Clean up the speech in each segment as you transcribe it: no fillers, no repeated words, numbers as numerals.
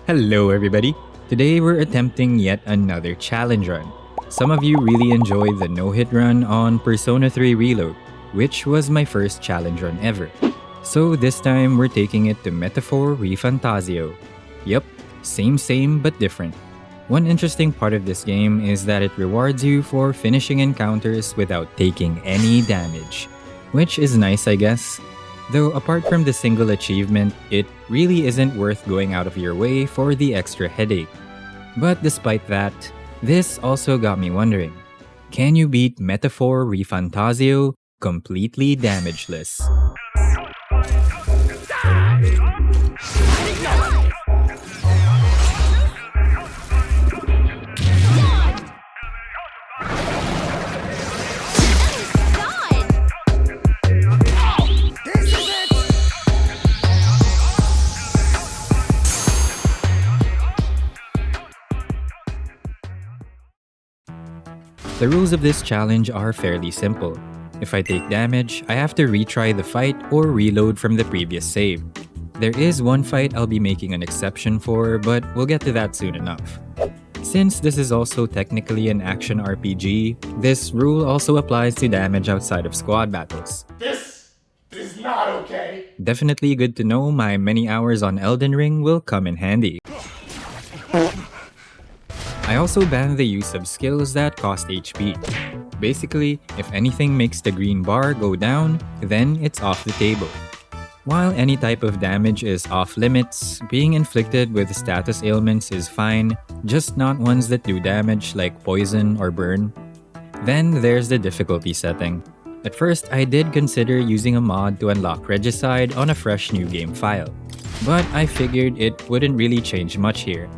Hello everybody! Today we're attempting yet another challenge run. Some of you really enjoyed the no-hit run on Persona 3 Reload, which was my first challenge run ever. So this time we're taking it to Metaphor ReFantazio. Yup, same but different. One interesting part of this game is that it rewards you for finishing encounters without taking any damage. Which is nice, I guess. Though apart from the single achievement, it really isn't worth going out of your way for the extra headache. But despite that, this also got me wondering, can you beat Metaphor ReFantazio completely damageless? The rules of this challenge are fairly simple. If I take damage, I have to retry the fight or reload from the previous save. There is one fight I'll be making an exception for, but we'll get to that soon enough. Since this is also technically an action RPG, this rule also applies to damage outside of squad battles. This is not okay. Definitely good to know my many hours on Elden Ring will come in handy. I also ban the use of skills that cost HP. Basically, if anything makes the green bar go down, then it's off the table. While any type of damage is off limits, being inflicted with status ailments is fine, just not ones that do damage like poison or burn. Then there's the difficulty setting. At first, I did consider using a mod to unlock Regicide on a fresh new game file. But I figured it wouldn't really change much here.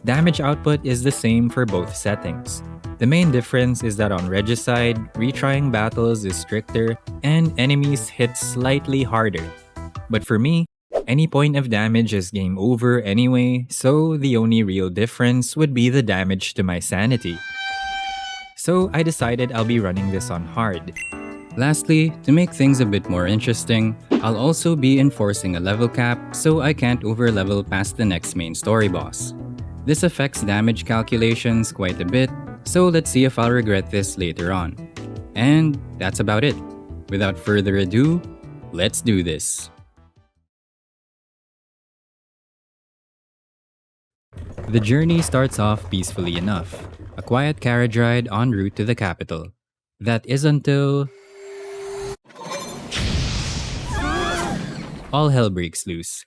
Damage output is the same for both settings. The main difference is that on Regicide, retrying battles is stricter and enemies hit slightly harder. But for me, any point of damage is game over anyway, so the only real difference would be the damage to my sanity. So I decided I'll be running this on hard. Lastly, to make things a bit more interesting, I'll also be enforcing a level cap so I can't overlevel past the next main story boss. This affects damage calculations quite a bit, so let's see if I'll regret this later on. And that's about it. Without further ado, let's do this. The journey starts off peacefully enough, a quiet carriage ride en route to the capital. That is until all hell breaks loose.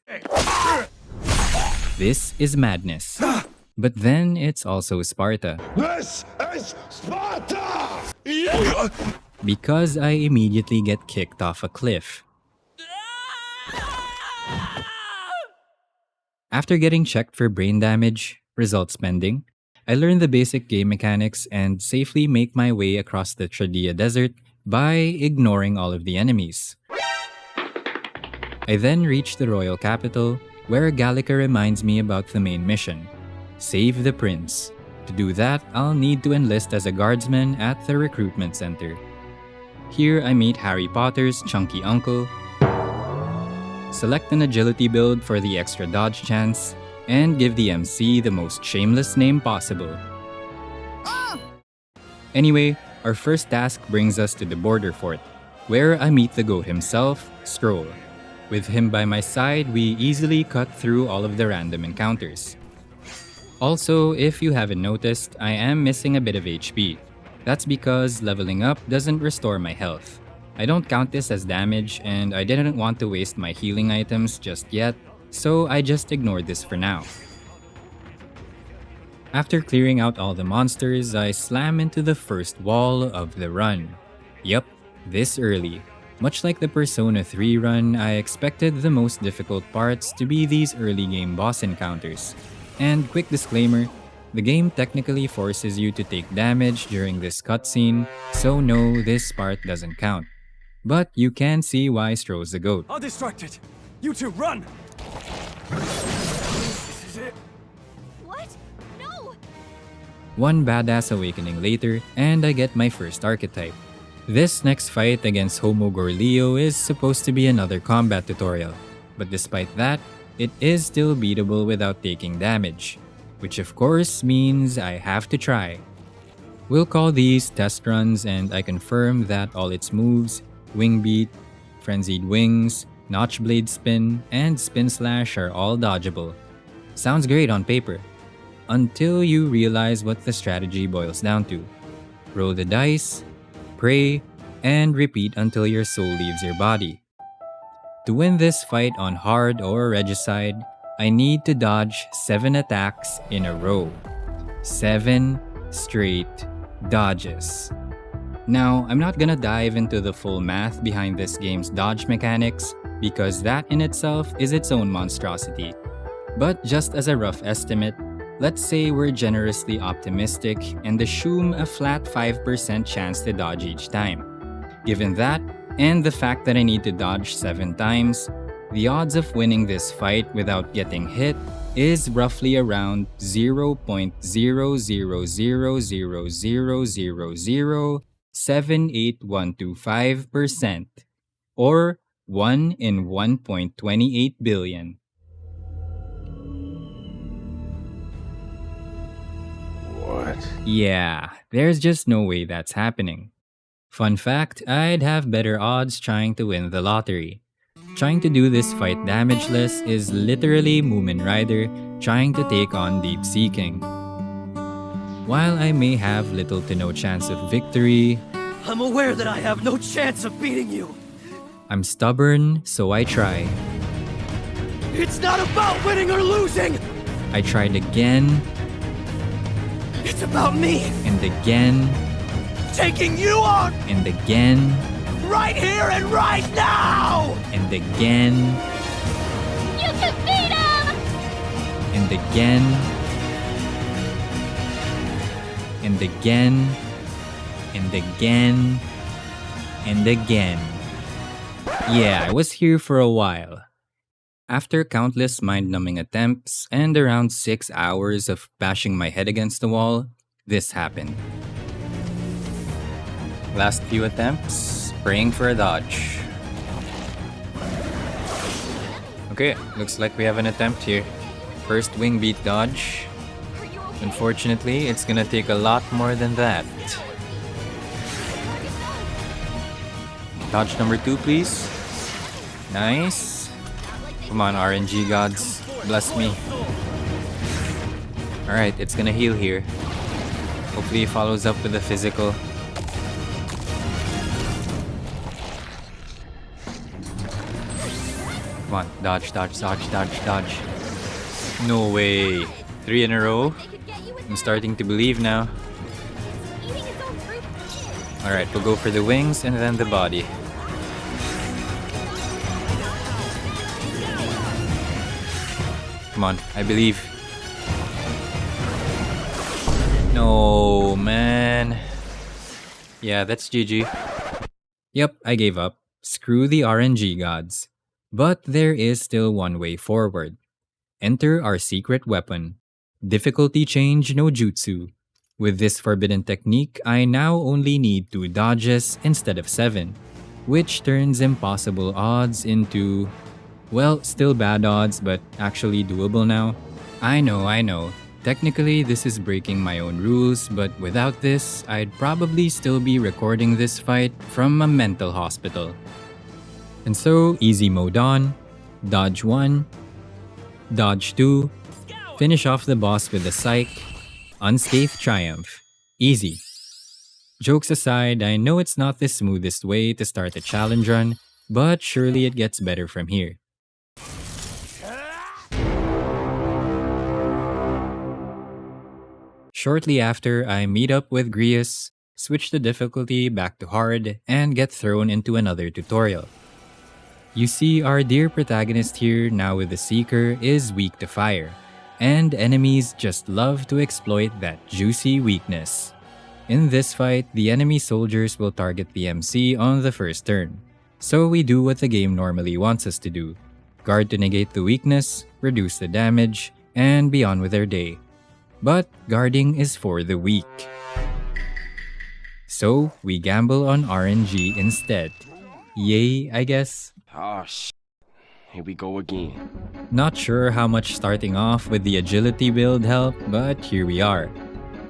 This is madness. But then it's also Sparta. This is Sparta! Because I immediately get kicked off a cliff. After getting checked for brain damage, results pending, I learn the basic game mechanics and safely make my way across the Tradia Desert by ignoring all of the enemies. I then reach the royal capital, where Gallica reminds me about the main mission. Save the prince. To do that, I'll need to enlist as a guardsman at the recruitment center. Here I meet Harry Potter's chunky uncle, select an agility build for the extra dodge chance, and give the MC the most shameless name possible. Anyway, our first task brings us to the border fort, where I meet the goat himself, Stroll. With him by my side, we easily cut through all of the random encounters. Also, if you haven't noticed, I am missing a bit of HP. That's because leveling up doesn't restore my health. I don't count this as damage, and I didn't want to waste my healing items just yet, so I just ignored this for now. After clearing out all the monsters, I slam into the first wall of the run. Yup, this early. Much like the Persona 3 run, I expected the most difficult parts to be these early game boss encounters. And quick disclaimer, the game technically forces you to take damage during this cutscene, so no, this part doesn't count. But you can see why Stroll's the goat. I'll distract it! You two, run! This is it. What? No! One badass awakening later, and I get my first archetype. This next fight against Homo Gorlio is supposed to be another combat tutorial, but despite that, it is still beatable without taking damage, which of course means I have to try. We'll call these test runs, and I confirm that all its moves, Wing Beat, Frenzied Wings, Notch Blade Spin, and Spin Slash are all dodgeable. Sounds great on paper, until you realize what the strategy boils down to. Roll the dice, pray, and repeat until your soul leaves your body. To win this fight on hard or regicide, I need to dodge 7 attacks in a row. 7 straight dodges. Now, I'm not gonna dive into the full math behind this game's dodge mechanics because that in itself is its own monstrosity. But just as a rough estimate, let's say we're generously optimistic and assume a flat 5% chance to dodge each time. Given that, and the fact that I need to dodge 7 times, the odds of winning this fight without getting hit is roughly around 0.00000078125%, or 1 in 1.28 billion. What? Yeah, there's just no way that's happening. Fun fact, I'd have better odds trying to win the lottery. Trying to do this fight damageless is literally Moomin Rider trying to take on Deep Sea King. While I may have little to no chance of victory, I'm aware that I have no chance of beating you. I'm stubborn, so I try. It's not about winning or losing. I tried again It's about me and again taking you on and again right here and right now. and again You can beat him! and again and again and again and again. Yeah, I was here for a while. After countless mind-numbing attempts and around 6 hours of bashing my head against the wall, this happened. Last few attempts, praying for a dodge. Okay, looks like we have an attempt here. First wing beat dodge. Are you okay? Unfortunately, it's gonna take a lot more than that. Dodge number 2, please. Nice. Come on, RNG gods. Bless me. Alright, it's gonna heal here. Hopefully it follows up with the physical. Come on, dodge, dodge, dodge, dodge, dodge. No way. 3 in a row? They could get you with I'm starting to believe now. eating its own fruit. Alright, we'll go for the wings and then the body. Come on, I believe. No, man. Yeah, that's GG. Yep, I gave up. Screw the RNG gods. But there is still one way forward. Enter our secret weapon. Difficulty change no jutsu. With this forbidden technique, I now only need 2 dodges instead of 7, which turns impossible odds into, well, still bad odds, but actually doable now. I know. Technically, this is breaking my own rules, but without this, I'd probably still be recording this fight from a mental hospital. And so, easy mode on, dodge 1, dodge 2, finish off the boss with a psych, unscathed triumph. Easy. Jokes aside, I know it's not the smoothest way to start a challenge run, but surely it gets better from here. Shortly after, I meet up with Grius, switch the difficulty back to hard, and get thrown into another tutorial. You see, our dear protagonist here, now with the Seeker, is weak to fire, and enemies just love to exploit that juicy weakness. In this fight, the enemy soldiers will target the MC on the first turn, so we do what the game normally wants us to do. Guard to negate the weakness, reduce the damage, and be on with their day. But guarding is for the weak. So we gamble on RNG instead. Yay, I guess. Oh, sh. Here we go again. Not sure how much starting off with the agility build helped, but here we are.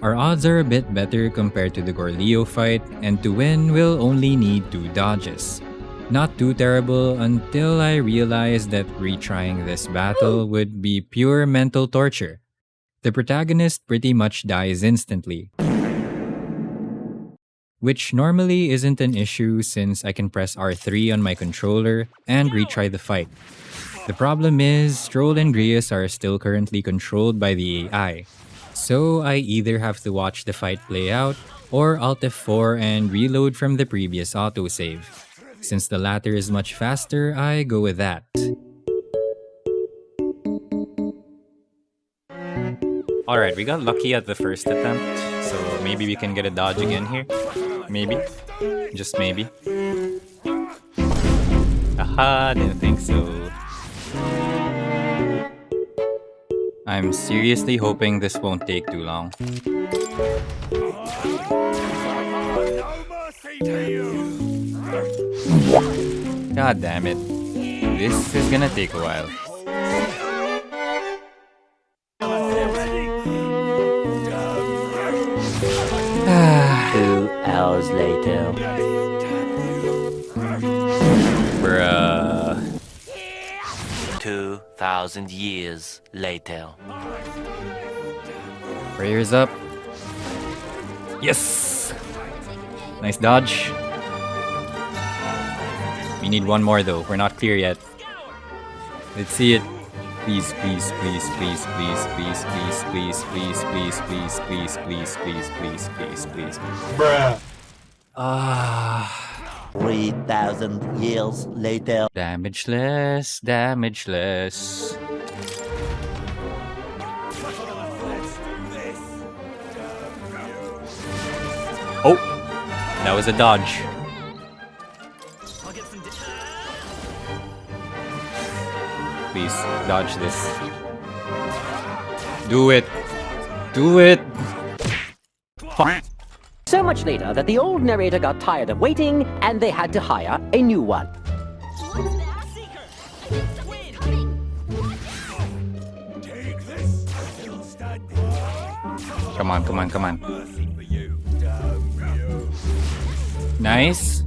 Our odds are a bit better compared to the Gorlio fight, and to win we'll only need 2 dodges. Not too terrible until I realized that retrying this battle would be pure mental torture. The protagonist pretty much dies instantly, which normally isn't an issue since I can press R3 on my controller and retry the fight. The problem is, Stroll and Grius are still currently controlled by the AI, so I either have to watch the fight play out or Alt F4 and reload from the previous autosave. Since the latter is much faster, I go with that. Alright, we got lucky at the first attempt, so maybe we can get a dodge again here. Maybe. Just maybe. Haha, didn't think so. I'm seriously hoping this won't take too long. God damn it. This is gonna take a while. 2 hours later. Bruh. 2,000 years later. Prayers up. Yes! Nice dodge. We need one more though. We're not clear yet. Let's see it. Please, please, please, please, please, please, please, please, please, please, please, please, please, please, please, please, please. Bruh. 3,000 years later. Damageless, damageless. Oh! That was a dodge. Please, dodge this. Do it! Do it! So much later that the old narrator got tired of waiting and they had to hire a new one. What's that? Seeker! I think something's coming! Come on, come on, come on. Nice.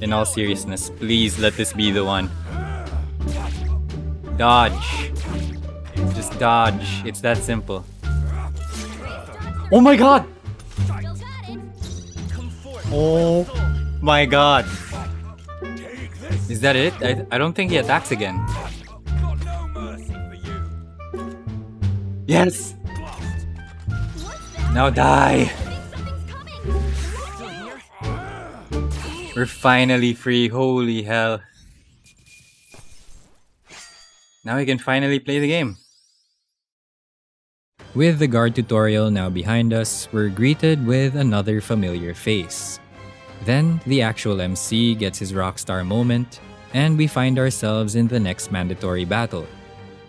In all seriousness, please let this be the one. Dodge. Just dodge. It's that simple. Oh my god! Oh my god. Is that it? I don't think he attacks again. Yes! Now die! We're finally free, holy hell. Now we can finally play the game. With the guard tutorial now behind us, we're greeted with another familiar face. Then, the actual MC gets his rockstar moment, and we find ourselves in the next mandatory battle.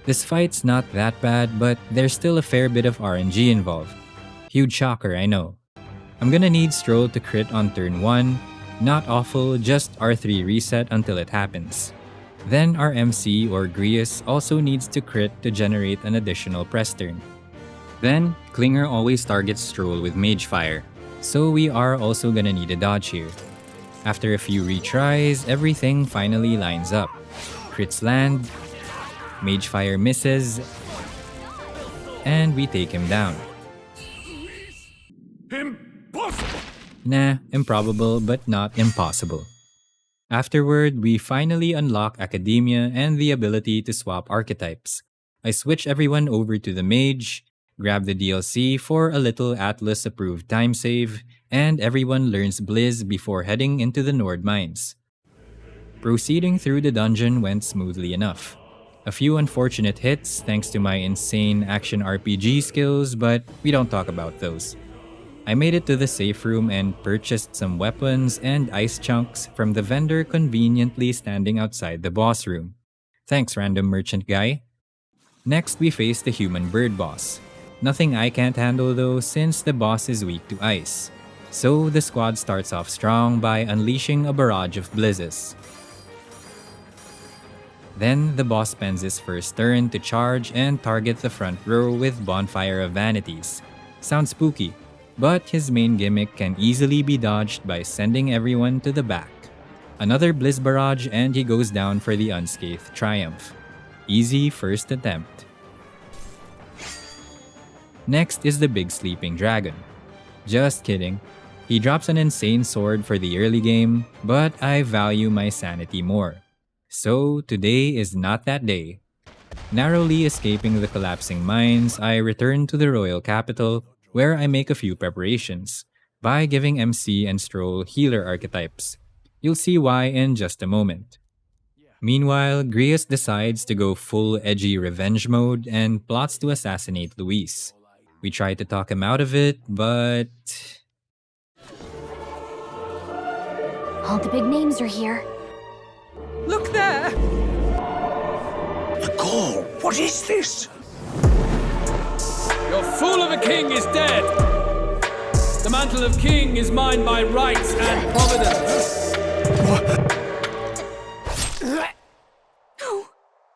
This fight's not that bad, but there's still a fair bit of RNG involved. Huge shocker, I know. I'm gonna need Stroll to crit on turn 1, not awful, just R3 reset until it happens. Then our MC or Grius also needs to crit to generate an additional press turn. Then, Klinger always targets Stroll with Mage Fire, so we are also gonna need a dodge here. After a few retries, everything finally lines up. Crits land, Mage Fire misses, and we take him down. Impossible! Nah, improbable but not impossible. Afterward, we finally unlock Academia and the ability to swap archetypes. I switch everyone over to the Mage, grab the DLC for a little Atlas-approved time save, and everyone learns Blizz before heading into the Nord Mines. Proceeding through the dungeon went smoothly enough. A few unfortunate hits thanks to my insane action RPG skills, but we don't talk about those. I made it to the safe room and purchased some weapons and ice chunks from the vendor conveniently standing outside the boss room. Thanks, random merchant guy. Next, we face the human bird boss. Nothing I can't handle though, since the boss is weak to ice. So the squad starts off strong by unleashing a barrage of blizzes. Then the boss spends his first turn to charge and target the front row with Bonfire of Vanities. Sounds spooky, but his main gimmick can easily be dodged by sending everyone to the back. Another Blizz Barrage and he goes down for the unscathed triumph. Easy first attempt. Next is the Big Sleeping Dragon. Just kidding. He drops an insane sword for the early game, but I value my sanity more. So today is not that day. Narrowly escaping the collapsing mines, I return to the royal capital, where I make a few preparations, by giving MC and Stroll healer archetypes. You'll see why in just a moment. Meanwhile, Grius decides to go full edgy revenge mode and plots to assassinate Luis. We try to talk him out of it, but... All the big names are here. Look there! The call! What is this? Your fool of a king is dead! The mantle of king is mine by rights and providence!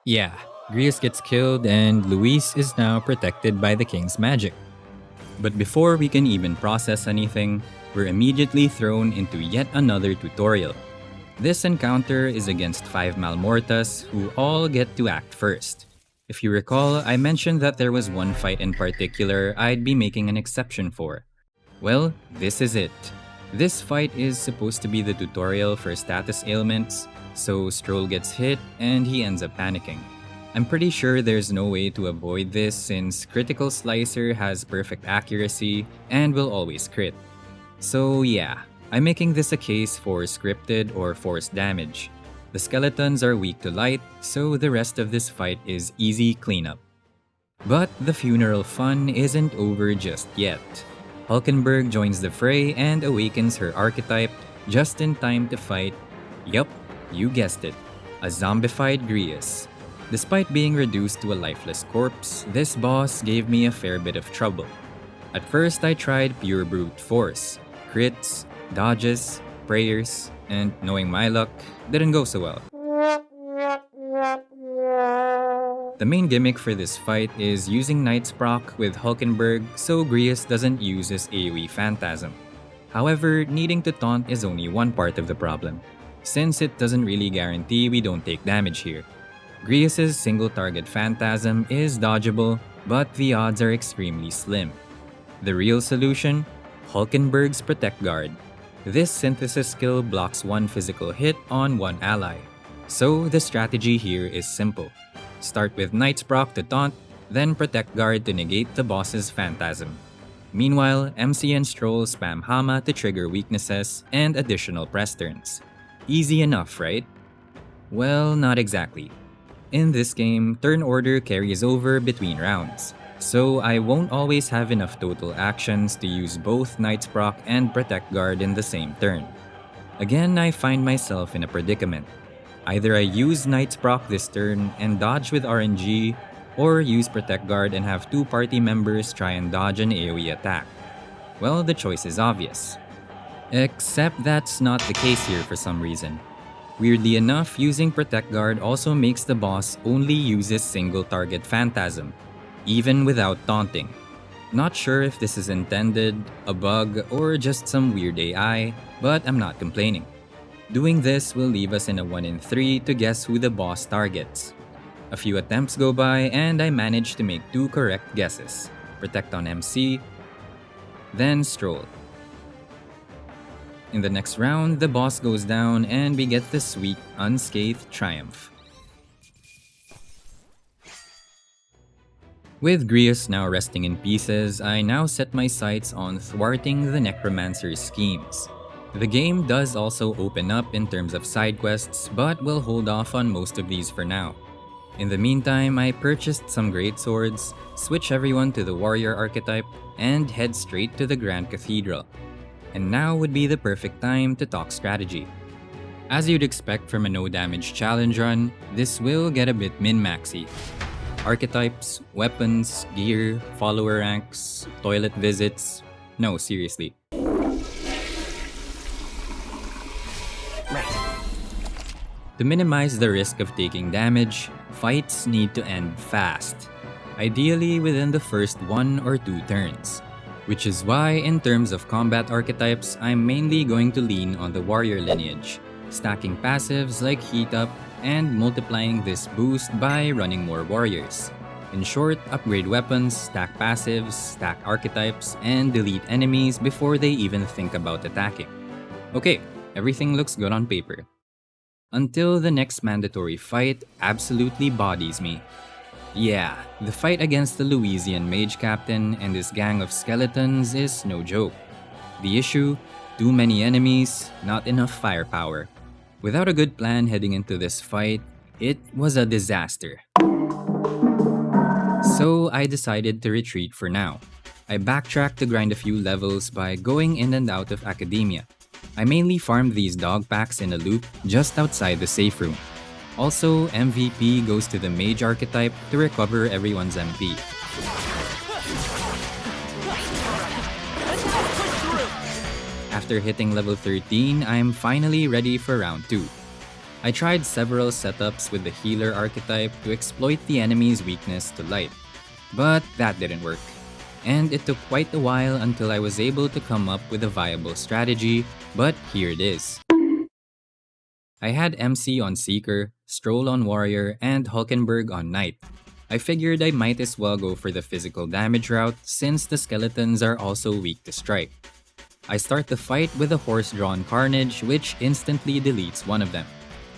Yeah, Grius gets killed and Luis is now protected by the king's magic. But before we can even process anything, we're immediately thrown into yet another tutorial. This encounter is against 5 Malmortas who all get to act first. If you recall, I mentioned that there was one fight in particular I'd be making an exception for. Well, this is it. This fight is supposed to be the tutorial for status ailments, so Stroll gets hit and he ends up panicking. I'm pretty sure there's no way to avoid this since Critical Slicer has perfect accuracy and will always crit. So yeah, I'm making this a case for scripted or forced damage. The skeletons are weak to light, so the rest of this fight is easy cleanup. But the funeral fun isn't over just yet. Hulkenberg joins the fray and awakens her archetype just in time to fight, yup, you guessed it, a zombified Grius. Despite being reduced to a lifeless corpse, this boss gave me a fair bit of trouble. At first I tried pure brute force, crits, dodges, prayers, and knowing my luck, didn't go so well. The main gimmick for this fight is using Knight's proc with Hulkenberg so Grius doesn't use his AoE Phantasm. However, needing to taunt is only one part of the problem, since it doesn't really guarantee we don't take damage here. Grius' single target Phantasm is dodgeable, but the odds are extremely slim. The real solution? Hulkenberg's Protect Guard. This synthesis skill blocks one physical hit on one ally. So the strategy here is simple. Start with Knight's proc to taunt, then Protect Guard to negate the boss's Phantasm. Meanwhile, MC and Stroll spam Hama to trigger weaknesses and additional press turns. Easy enough, right? Well, not exactly. In this game, turn order carries over between rounds, so I won't always have enough total actions to use both Knight's proc and Protect Guard in the same turn. Again, I find myself in a predicament. Either I use Knight's proc this turn and dodge with RNG, or use Protect Guard and have 2 party members try and dodge an AoE attack. Well, the choice is obvious. Except that's not the case here for some reason. Weirdly enough, using Protect Guard also makes the boss only uses single target Phantasm, even without taunting. Not sure if this is intended, a bug, or just some weird AI, but I'm not complaining. Doing this will leave us in a 1 in 3 to guess who the boss targets. A few attempts go by and I manage to make 2 correct guesses. Protect on MC, then Stroll. In the next round, the boss goes down and we get the sweet, unscathed triumph. With Grius now resting in pieces, I now set my sights on thwarting the Necromancer's schemes. The game does also open up in terms of side quests, but we'll hold off on most of these for now. In the meantime, I purchased some great swords, switch everyone to the warrior archetype, and head straight to the Grand Cathedral. And now would be the perfect time to talk strategy. As you'd expect from a no damage challenge run, this will get a bit min-maxy. Archetypes, weapons, gear, follower ranks, toilet visits. No, seriously. To minimize the risk of taking damage, fights need to end fast, ideally within the first 1 or 2 turns. Which is why, in terms of combat archetypes, I'm mainly going to lean on the warrior lineage, stacking passives like Heat Up and multiplying this boost by running more warriors. In short, upgrade weapons, stack passives, stack archetypes, and delete enemies before they even think about attacking. Okay, everything looks good on paper. Until the next mandatory fight absolutely bodies me. Yeah, the fight against the Louisian mage captain and his gang of skeletons is no joke. The issue? Too many enemies, not enough firepower. Without a good plan heading into this fight, it was a disaster. So I decided to retreat for now. I backtracked to grind a few levels by going in and out of academia. I mainly farmed these dog packs in a loop just outside the safe room. Also, MVP goes to the mage archetype to recover everyone's MP. After hitting level 13, I'm finally ready for round 2. I tried several setups with the healer archetype to exploit the enemy's weakness to light, but that didn't work. And it took quite a while until I was able to come up with a viable strategy, but here it is. I had MC on Seeker, Stroll on Warrior, and Hulkenberg on Knight. I figured I might as well go for the physical damage route since the skeletons are also weak to strike. I start the fight with a horse-drawn Carnage which instantly deletes one of them.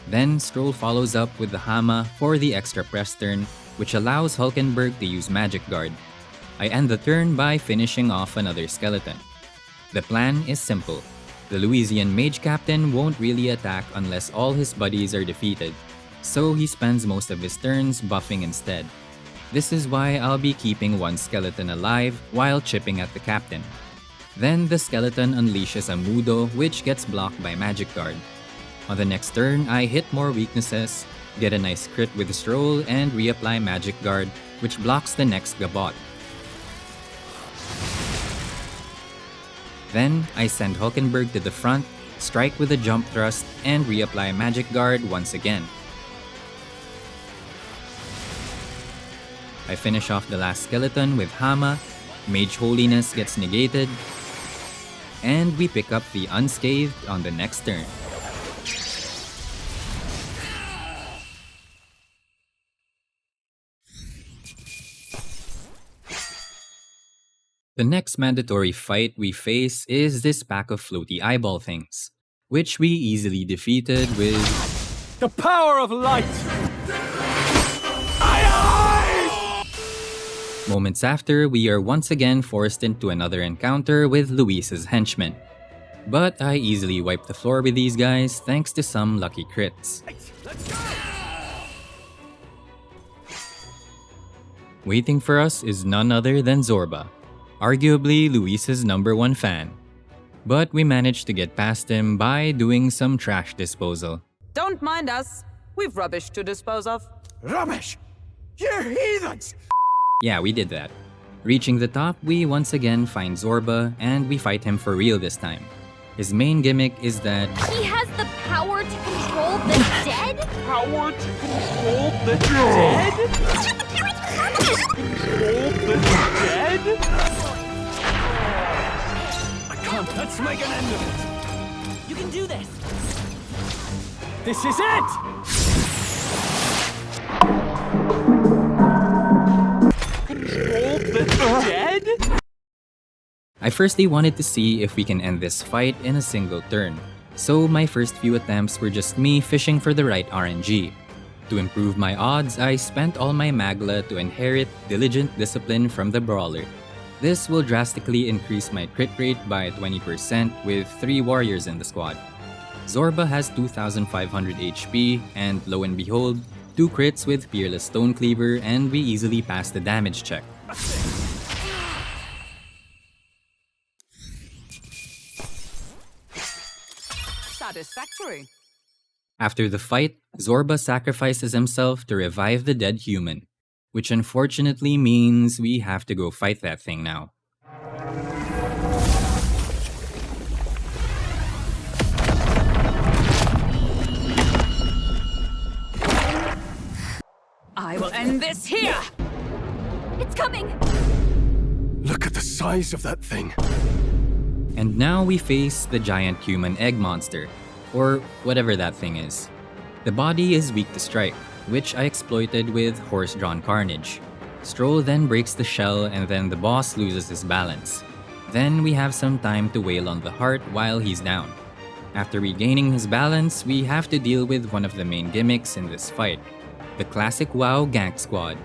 Then Stroll follows up with the Hama for the extra press turn, which allows Hulkenberg to use Magic Guard. I end the turn by finishing off another skeleton. The plan is simple. The Louisian mage captain won't really attack unless all his buddies are defeated, so he spends most of his turns buffing instead. This is why I'll be keeping one skeleton alive while chipping at the captain. Then the skeleton unleashes a Mudo which gets blocked by Magic Guard. On the next turn, I hit more weaknesses, get a nice crit with Stroll, and reapply Magic Guard, which blocks the next Gabot. Then, I send Hulkenberg to the front, strike with a jump thrust, and reapply Magic Guard once again. I finish off the last skeleton with Hama, Mage Holiness gets negated, and we pick up the unscathed on the next turn. The next mandatory fight we face is this pack of floaty eyeball things, which we easily defeated with The power of light! Moments after, we are once again forced into another encounter with Luis's henchmen. But I easily wipe the floor with these guys thanks to some lucky crits. Waiting for us is none other than Zorba, arguably Luis's #1 fan. But we managed to get past him by doing some trash disposal. Don't mind us. We've rubbish to dispose of. Rubbish! You're heathens! Yeah, we did that. Reaching the top, we once again find Zorba, and we fight him for real this time. His main gimmick is that He has the power to control the dead? Power to control the dead? Control the dead? I can't. Let's make an end of it. You can do this. This is it! Control the dead? I firstly wanted to see if we can end this fight in a single turn, so my first few attempts were just me fishing for the right RNG. To improve my odds, I spent all my Magla to inherit Diligent Discipline from the Brawler. This will drastically increase my crit rate by 20% with 3 warriors in the squad. Zorba has 2500 HP, and lo and behold, 2 crits with Peerless Stone Cleaver, and we easily pass the damage check. Satisfactory. After the fight, Zorba sacrifices himself to revive the dead human, which unfortunately means we have to go fight that thing now. I will end this here! It's coming! Look at the size of that thing. And now we face the giant human egg monster, or whatever that thing is. The body is weak to strike, which I exploited with horse-drawn carnage. Stroll then breaks the shell and then the boss loses his balance. Then we have some time to wail on the heart while he's down. After regaining his balance, we have to deal with one of the main gimmicks in this fight, the classic WoW Gank Squad.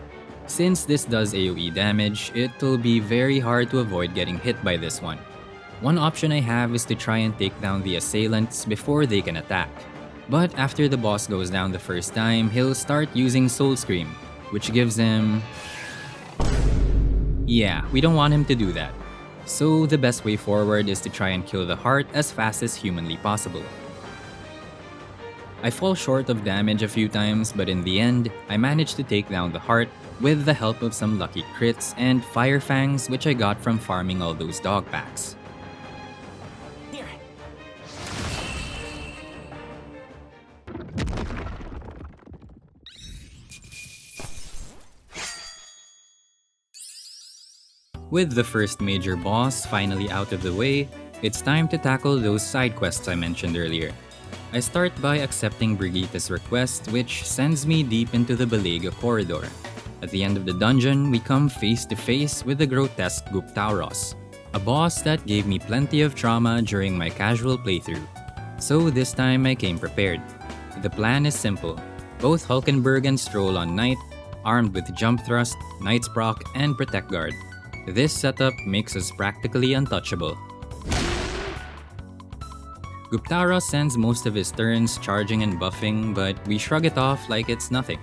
Since this does AoE damage, it'll be very hard to avoid getting hit by this one. One option I have is to try and take down the assailants before they can attack. But after the boss goes down the first time, he'll start using Soul Scream, which gives him... Yeah, we don't want him to do that. So the best way forward is to try and kill the heart as fast as humanly possible. I fall short of damage a few times, but in the end, I managed to take down the heart with the help of some lucky crits and fire fangs which I got from farming all those dog packs. With the first major boss finally out of the way, it's time to tackle those side quests I mentioned earlier. I start by accepting Brigitte's request, which sends me deep into the Belega corridor. At the end of the dungeon, we come face to face with the grotesque Guptauros, a boss that gave me plenty of trauma during my casual playthrough. So this time I came prepared. The plan is simple. Both Hulkenberg and Stroll on Knight, armed with Jump Thrust, Knight's Proc, and Protect Guard. This setup makes us practically untouchable. Guptauros sends most of his turns charging and buffing, but we shrug it off like it's nothing.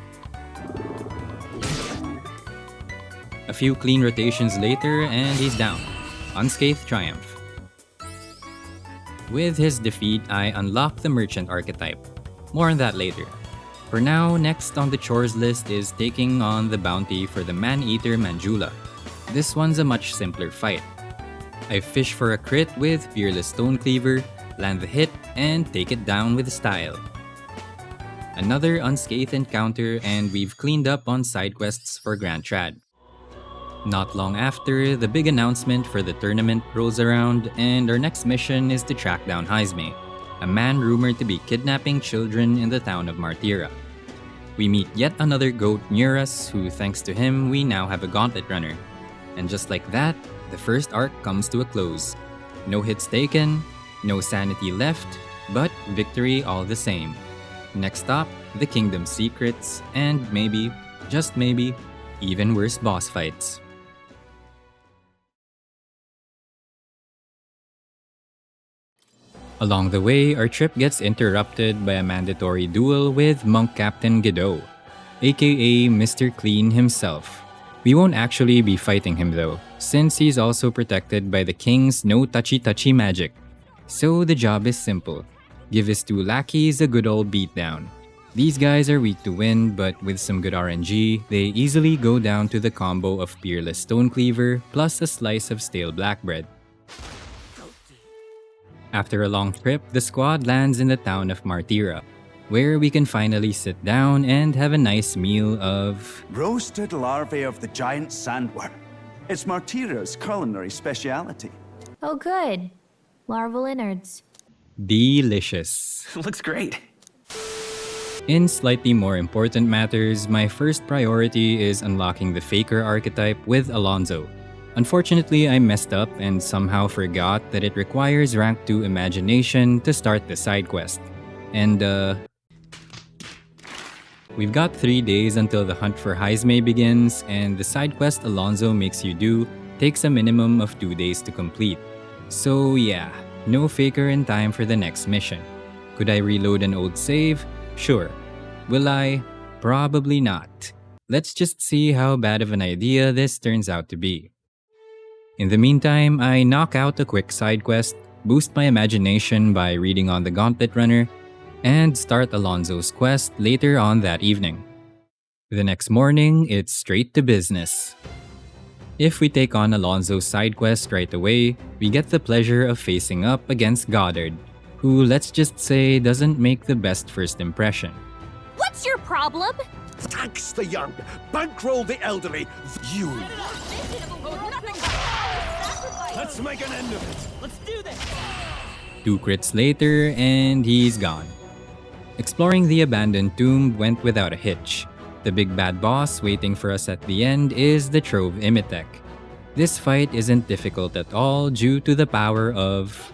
A few clean rotations later and he's down. Unscathed triumph. With his defeat, I unlock the Merchant archetype. More on that later. For now, next on the chores list is taking on the bounty for the Man-Eater Manjula. This one's a much simpler fight. I fish for a crit with Peerless Stonecleaver, land the hit, and take it down with style. Another unscathed encounter and we've cleaned up on side quests for Grand Trad. Not long after, the big announcement for the tournament rolls around and our next mission is to track down Heisme, a man rumored to be kidnapping children in the town of Martira. We meet yet another goat near us who, thanks to him, we now have a gauntlet runner. And just like that, the first arc comes to a close. No hits taken, no sanity left, but victory all the same. Next stop, the Kingdom's secrets, and maybe, just maybe, even worse boss fights. Along the way, our trip gets interrupted by a mandatory duel with Monk Captain Godot, aka Mr. Clean himself. We won't actually be fighting him though, since he's also protected by the king's no touchy-touchy magic. So the job is simple. Give his two lackeys a good old beatdown. These guys are weak to wind, but with some good RNG, they easily go down to the combo of Peerless Stonecleaver plus a slice of stale black bread. After a long trip, the squad lands in the town of Martira, where we can finally sit down and have a nice meal of... roasted larvae of the giant sandworm. It's Martira's culinary speciality. Oh, good. Larval innards. delicious. Looks great. In slightly more important matters, my first priority is unlocking the Faker archetype with Alonso. Unfortunately, I messed up and somehow forgot that it requires rank 2 imagination to start the side quest. And we've got 3 days until the hunt for Heisme begins, and the side quest Alonso makes you do takes a minimum of 2 days to complete. So yeah, no Faker in time for the next mission. Could I reload an old save? Sure. Will I? Probably not. Let's just see how bad of an idea this turns out to be. In the meantime, I knock out a quick side quest, boost my imagination by reading on the Gauntlet Runner, and start Alonso's quest later on that evening. The next morning, it's straight to business. If we take on Alonso's side quest right away, we get the pleasure of facing up against Goddard, who, let's just say, doesn't make the best first impression. What's your problem? Tax the young, bankroll the elderly. You. Let's make an end of it. Let's do this. 2 crits later, and he's gone. Exploring the abandoned tomb went without a hitch. The big bad boss waiting for us at the end is the Trove Imitech. This fight isn't difficult at all due to the power of...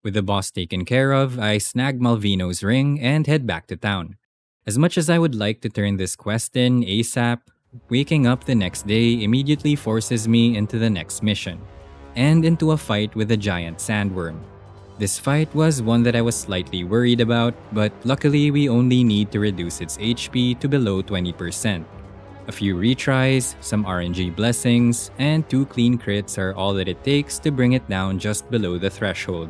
With the boss taken care of, I snag Malvino's ring and head back to town. As much as I would like to turn this quest in ASAP, waking up the next day immediately forces me into the next mission, and into a fight with a giant sandworm. This fight was one that I was slightly worried about, but luckily we only need to reduce its HP to below 20%. A few retries, some RNG blessings, and 2 clean crits are all that it takes to bring it down just below the threshold.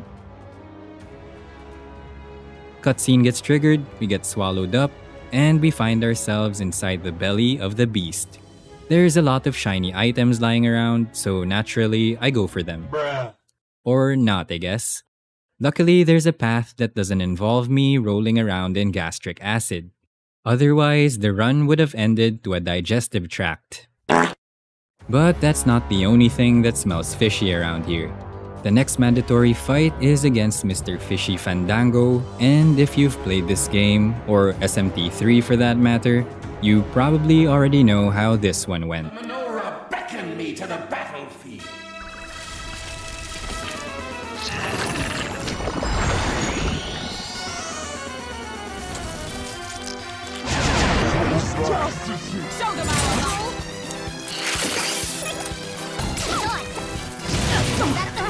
Cutscene gets triggered, we get swallowed up, and we find ourselves inside the belly of the beast. There's a lot of shiny items lying around, so naturally, I go for them. Bruh. Or not, I guess. Luckily, there's a path that doesn't involve me rolling around in gastric acid. Otherwise, the run would have ended to a digestive tract. But that's not the only thing that smells fishy around here. The next mandatory fight is against Mr. Fishy Fandango, and if you've played this game, or SMT3 for that matter, you probably already know how this one went. Menorah, beckon me to the battlefield. Show them our hole.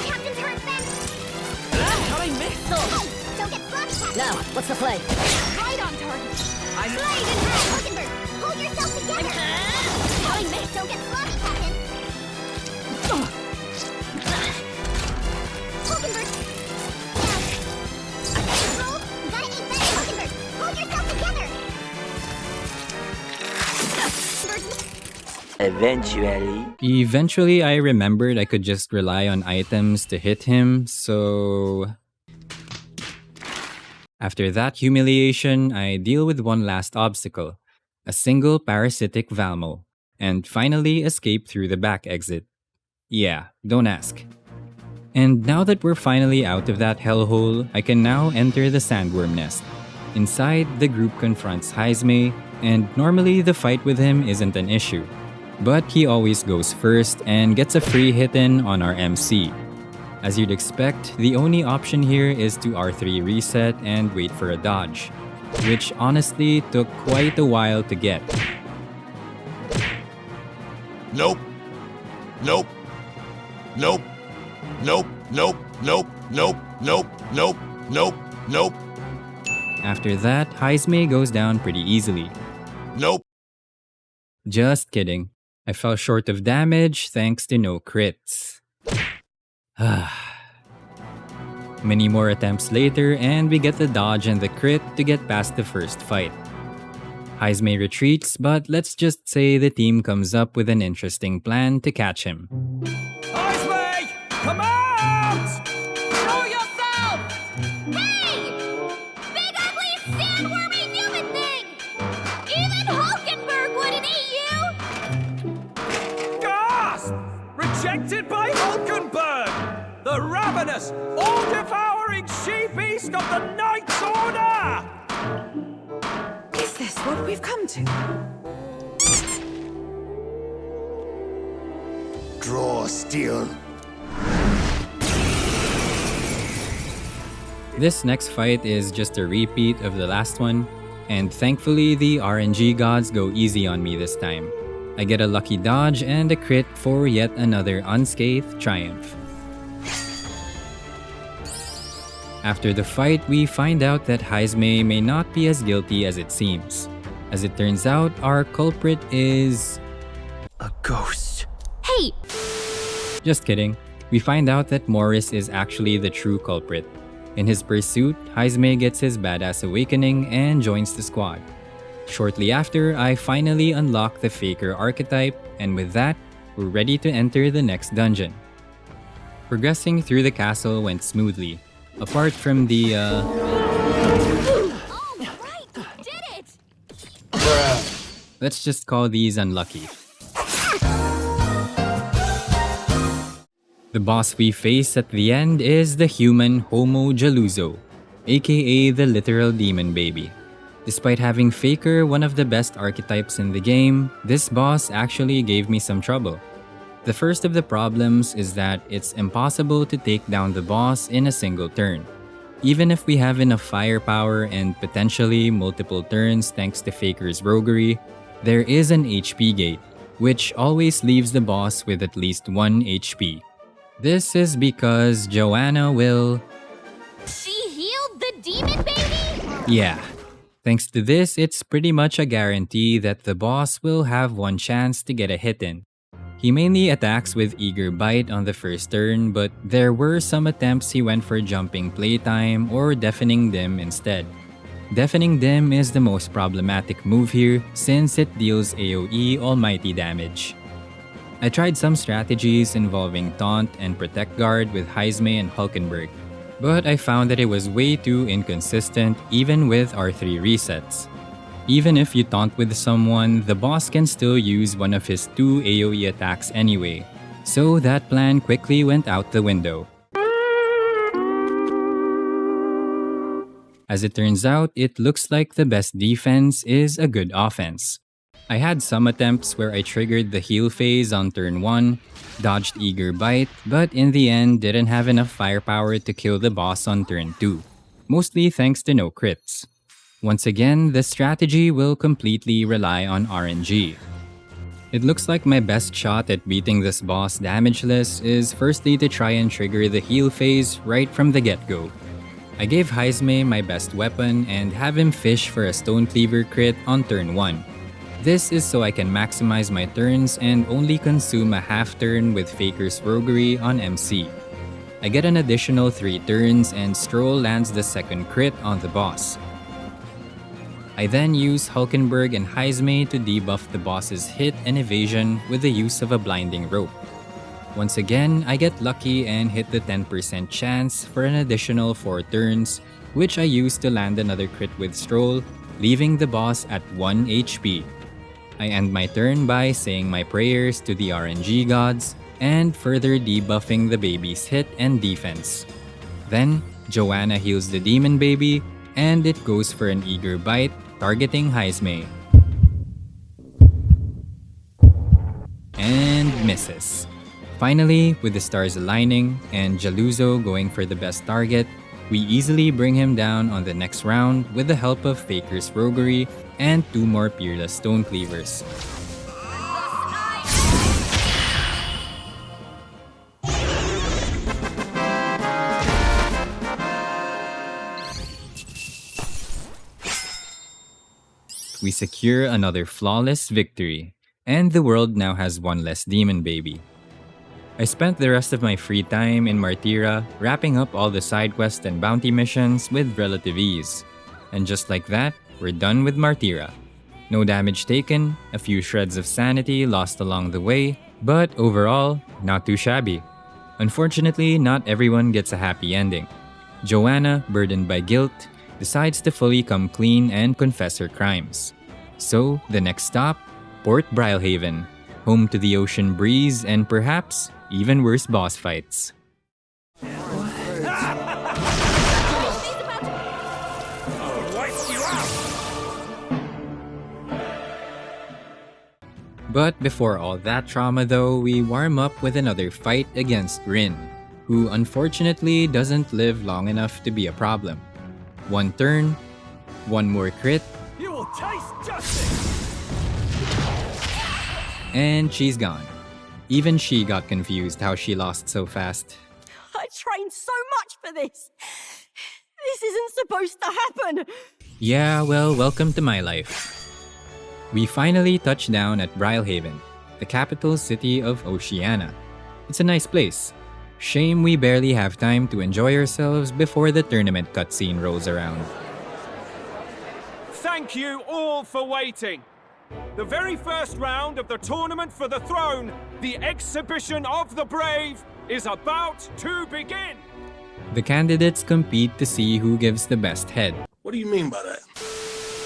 Captain's hurt, Ben. How I missed them. Don't get floppy, Captain. Now, what's the play? Right on target. I Blade and head. Hulkenberg, hold yourself together. I missed. Don't get floppy, Captain. Hulkenberg. Now. Roll. You gotta aim better, Hulkenberg. Hold yourself together. Eventually, I remembered I could just rely on items to hit him, so... After that humiliation, I deal with one last obstacle, a single parasitic Valmo, and finally escape through the back exit. Yeah, don't ask. And now that we're finally out of that hellhole, I can now enter the sandworm nest. Inside, the group confronts Heisme, and normally the fight with him isn't an issue. But he always goes first and gets a free hit in on our MC. As you'd expect, the only option here is to R3 reset and wait for a dodge, which honestly took quite a while to get. Nope. Nope. Nope. Nope. Nope. Nope. Nope. Nope. Nope. Nope. Nope. After that, Heisme goes down pretty easily. Nope. Just kidding. I fell short of damage thanks to no crits. Many more attempts later, and we get the dodge and the crit to get past the first fight. Heisme retreats, but let's just say the team comes up with an interesting plan to catch him. Heisme! Come out! Show yourself. Hey! Big ugly sandwormy human thing! Even Hulkenberg wouldn't eat you! Gasp! Rejected by Hulkenberg! The ravenous, all-devouring she-beast of the Knight's Order! Is this what we've come to? Draw steel. This next fight is just a repeat of the last one, and thankfully the RNG gods go easy on me this time. I get a lucky dodge and a crit for yet another unscathed triumph. After the fight, we find out that Heisme may not be as guilty as it seems. As it turns out, our culprit is... A ghost. Hey! Just kidding. We find out that Morris is actually the true culprit. In his pursuit, Heisme gets his badass awakening and joins the squad. Shortly after, I finally unlock the Faker archetype, and with that, we're ready to enter the next dungeon. Progressing through the castle went smoothly, apart from the let's just call these unlucky. The boss we face at the end is the human Homo Jaluzo, aka the literal demon baby. Despite having Faker, one of the best archetypes in the game, this boss actually gave me some trouble. The first of the problems is that it's impossible to take down the boss in a single turn. Even if we have enough firepower and potentially multiple turns thanks to Faker's roguery, there is an HP gate, which always leaves the boss with at least 1 HP. This is because Joanna will... She healed the demon baby? Yeah. Thanks to this, it's pretty much a guarantee that the boss will have one chance to get a hit in. He mainly attacks with Eager Bite on the first turn, but there were some attempts he went for Jumping Playtime or Deafening Dim instead. Deafening Dim is the most problematic move here since it deals AoE almighty damage. I tried some strategies involving Taunt and Protect Guard with Heisme and Hulkenberg, but I found that it was way too inconsistent even with R3 resets. Even if you taunt with someone, the boss can still use one of his 2 AoE attacks anyway, so that plan quickly went out the window. As it turns out, it looks like the best defense is a good offense. I had some attempts where I triggered the heal phase on turn 1, dodged Eager Bite, but in the end didn't have enough firepower to kill the boss on turn 2, mostly thanks to no crits. Once again, the strategy will completely rely on RNG. It looks like my best shot at beating this boss damageless is firstly to try and trigger the heal phase right from the get-go. I gave Heisme my best weapon and have him fish for a Stone Cleaver crit on turn 1. This is so I can maximize my turns and only consume a half turn with Faker's roguery on MC. I get an additional 3 turns and Stroll lands the second crit on the boss. I then use Hulkenberg and Heisme to debuff the boss's hit and evasion with the use of a blinding rope. Once again, I get lucky and hit the 10% chance for an additional 4 turns, which I use to land another crit with Stroll, leaving the boss at 1 HP. I end my turn by saying my prayers to the RNG gods and further debuffing the baby's hit and defense. Then, Joanna heals the demon baby, and it goes for an Eager Bite, targeting Heisme. And misses. Finally, with the stars aligning and Jaluzo going for the best target, we easily bring him down on the next round with the help of Faker's roguery and 2 more Peerless Stone Cleavers. We secure another flawless victory, and the world now has 1 less demon baby. I spent the rest of my free time in Martyra wrapping up all the side quests and bounty missions with relative ease. And just like that, we're done with Martyra. No damage taken, a few shreds of sanity lost along the way, but overall, not too shabby. Unfortunately, not everyone gets a happy ending. Joanna, burdened by guilt, decides to fully come clean and confess her crimes. So, the next stop, Port Brylehaven, home to the ocean breeze and perhaps even worse boss fights. But before all that trauma though, we warm up with another fight against Rin, who unfortunately doesn't live long enough to be a problem. 1 turn, 1 more crit, You will taste justice! and she's gone. Even she got confused how she lost so fast. I trained so much for this. This isn't supposed to happen. Yeah, well, welcome to my life. We finally touched down at Brylehaven, the capital city of Oceania. It's a nice place. Shame we barely have time to enjoy ourselves before the tournament cutscene rolls around. Thank you all for waiting. The very first round of the Tournament for the Throne, the Exhibition of the Brave, is about to begin. The candidates compete to see who gives the best head. What do you mean by that?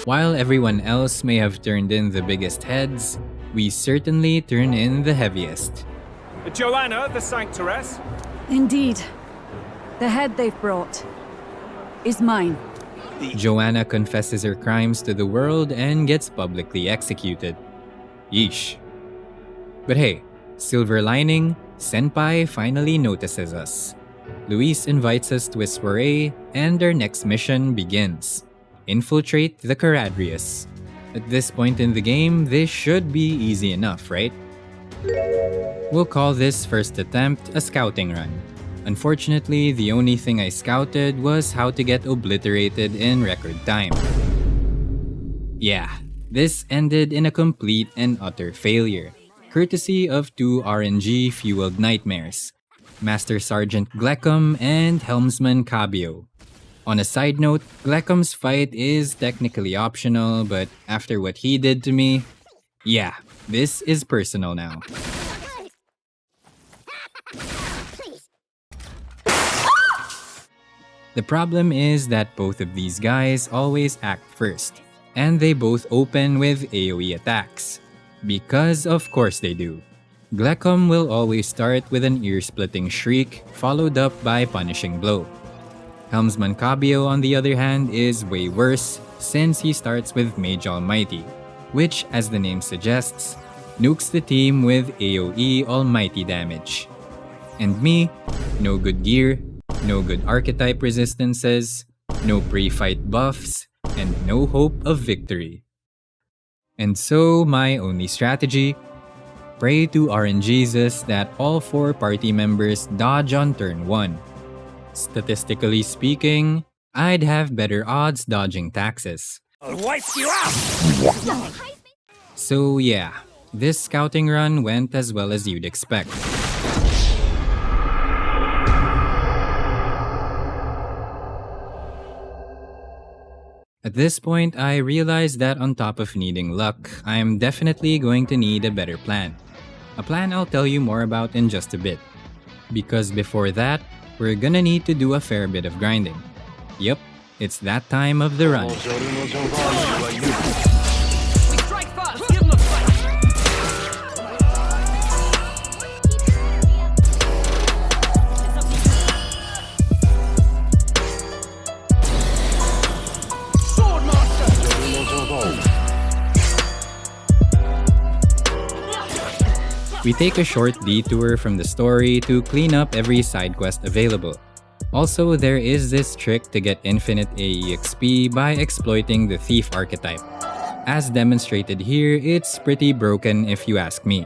While everyone else may have turned in the biggest heads, we certainly turn in the heaviest. Joanna, the Sanctoress. Indeed. The head they've brought is mine. Joanna confesses her crimes to the world and gets publicly executed. Yeesh. But hey, silver lining, Senpai finally notices us. Luis invites us to a soiree, and our next mission begins. Infiltrate the Caradrius. At this point in the game, this should be easy enough, right? We'll call this first attempt a scouting run. Unfortunately, the only thing I scouted was how to get obliterated in record time. Yeah, this ended in a complete and utter failure, courtesy of two RNG-fueled nightmares, Master Sergeant Gleckham and Helmsman Cabio. On a side note, Gleckham's fight is technically optional, but after what he did to me, yeah, this is personal now. The problem is that both of these guys always act first, and they both open with AoE attacks. Because of course they do. Gleckham will always start with an ear-splitting shriek, followed up by punishing blow. Helmsman Cabio, on the other hand, is way worse since he starts with Mage Almighty, which, as the name suggests, nukes the team with AoE Almighty damage. And me, no good gear, no good archetype resistances, no pre-fight buffs, and no hope of victory. And so my only strategy? Pray to RNGesus that all 4 party members dodge on turn 1. Statistically speaking, I'd have better odds dodging taxes. I'll wipe you out! So yeah, this scouting run went as well as you'd expect. At this point, I realized that on top of needing luck, I'm definitely going to need a better plan. A plan I'll tell you more about in just a bit. Because before that, we're gonna need to do a fair bit of grinding. Yep, it's that time of the run. We strike first! Give them a fight! We take a short detour from the story to clean up every side quest available. Also, there is this trick to get infinite AEXP by exploiting the Thief archetype. As demonstrated here, it's pretty broken if you ask me.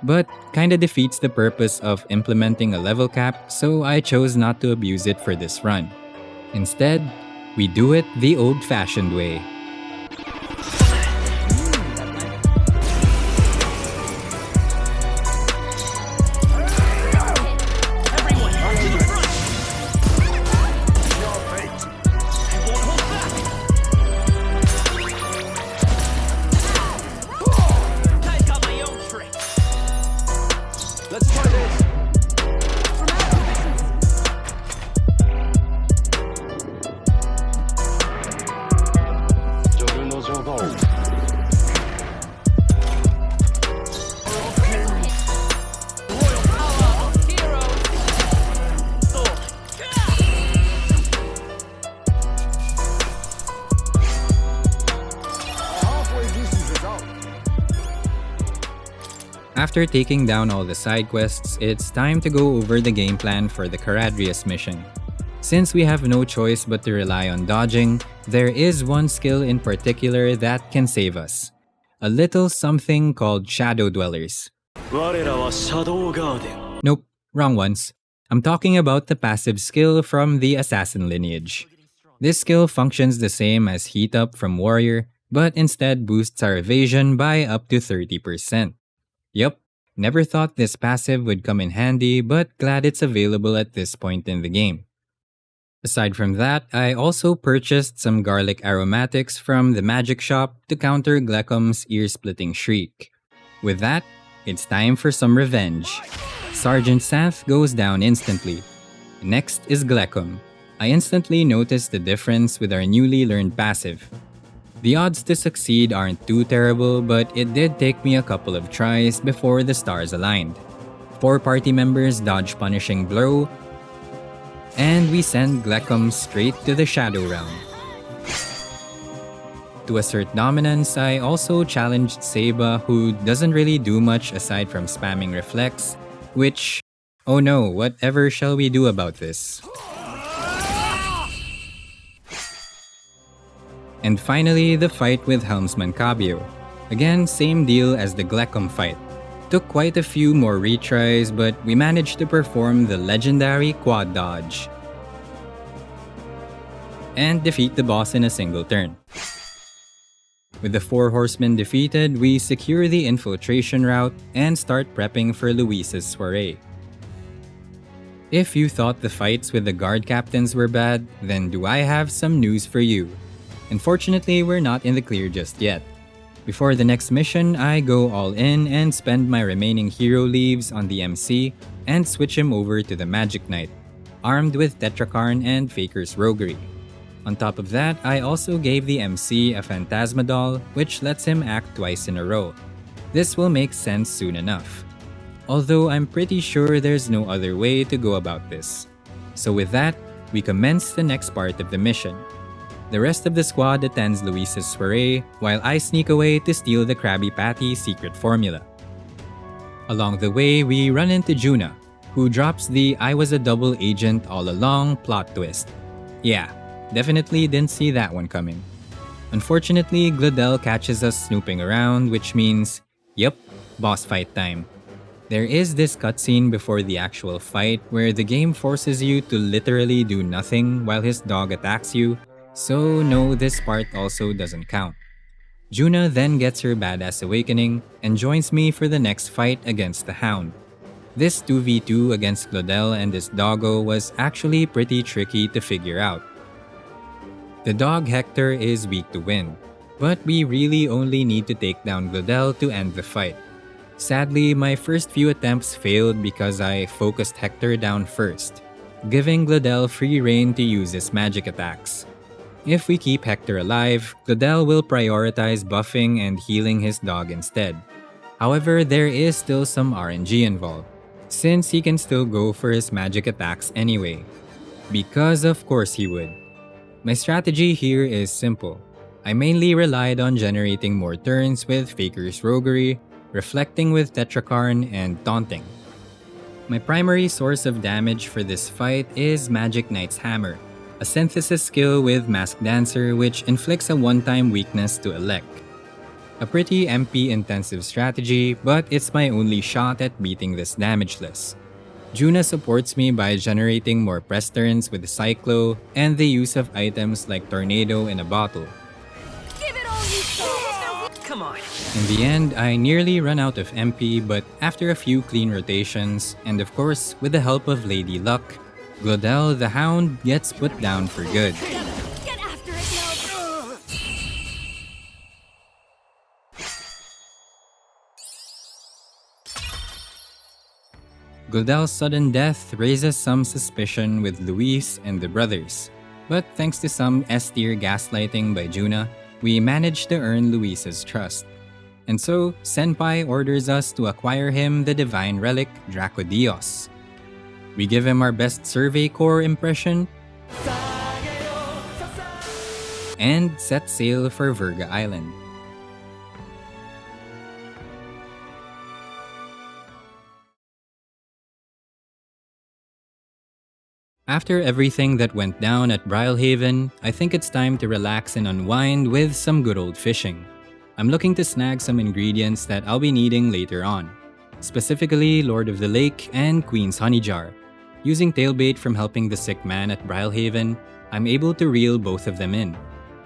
But kinda defeats the purpose of implementing a level cap, so I chose not to abuse it for this run. Instead, we do it the old-fashioned way. After taking down all the side quests, it's time to go over the game plan for the Caradrius mission. Since we have no choice but to rely on dodging, there is one skill in particular that can save us. A little something called Shadow Dwellers. Nope, wrong ones. I'm talking about the passive skill from the Assassin lineage. This skill functions the same as Heat Up from Warrior, but instead boosts our evasion by up to 30%. Yup, Never thought this passive would come in handy, but glad it's available at this point in the game. Aside from that, I also purchased some garlic aromatics from the magic shop to counter Glecom's ear-splitting shriek. With that, it's time for some revenge. Sergeant Santh goes down instantly. Next is Glecom. I instantly noticed the difference with our newly learned passive. The odds to succeed aren't too terrible, but it did take me a couple of tries before the stars aligned. 4 party members dodge punishing blow, and we send Glecom straight to the Shadow Realm. To assert dominance, I also challenged Seba, who doesn't really do much aside from spamming Reflex, which, oh no, whatever shall we do about this? And finally, the fight with Helmsman Cabio. Again, same deal as the Glecom fight. Took quite a few more retries, but we managed to perform the legendary quad dodge and defeat the boss in a single turn. With the 4 horsemen defeated, we secure the infiltration route and start prepping for Luis's soiree. If you thought the fights with the guard captains were bad, then do I have some news for you. Unfortunately, we're not in the clear just yet. Before the next mission, I go all in and spend my remaining hero leaves on the MC and switch him over to the Magic Knight, armed with Tetrakarn and Faker's Roguery. On top of that, I also gave the MC a Phantasma doll, which lets him act twice in a row. This will make sense soon enough. Although I'm pretty sure there's no other way to go about this. So with that, we commence the next part of the mission. The rest of the squad attends Luis's soiree, while I sneak away to steal the Krabby Patty secret formula. Along the way, we run into Juna, who drops the "I was a double agent all along" plot twist. Yeah, definitely didn't see that one coming. Unfortunately, Glodell catches us snooping around, which means, yep, boss fight time. There is this cutscene before the actual fight where the game forces you to literally do nothing while his dog attacks you, so no, this part also doesn't count. Juna then gets her badass awakening and joins me for the next fight against the Hound. This 2v2 against Glodell and his doggo was actually pretty tricky to figure out. The dog Hector is weak to wind, but we really only need to take down Glodell to end the fight. Sadly, my first few attempts failed because I focused Hector down first, giving Glodell free rein to use his magic attacks. If we keep Hector alive, Glodell will prioritize buffing and healing his dog instead. However, there is still some RNG involved, since he can still go for his magic attacks anyway. Because of course he would. My strategy here is simple. I mainly relied on generating more turns with Faker's Roguery, reflecting with Tetrakarn, and taunting. My primary source of damage for this fight is Magic Knight's Hammer, a synthesis skill with Masked Dancer which inflicts a one-time weakness to Elec. A pretty MP-intensive strategy, but it's my only shot at beating this damageless. Juna supports me by generating more press turns with Cyclo and the use of items like Tornado in a bottle. Give it all you got! Come on. In the end, I nearly run out of MP, but after a few clean rotations, and of course with the help of Lady Luck, Glodell the Hound gets put down for good. Get after it now! Glodell's sudden death raises some suspicion with Luis and the brothers, but thanks to some S-tier gaslighting by Juna, we managed to earn Luis's trust. And so, Senpai orders us to acquire him the divine relic Dracodios. We give him our best Survey Corps impression and set sail for Virga Island. After everything that went down at Brylehaven, I think it's time to relax and unwind with some good old fishing. I'm looking to snag some ingredients that I'll be needing later on, specifically Lord of the Lake and Queen's Honey Jar. Using tailbait from helping the sick man at Brylehaven, I'm able to reel both of them in.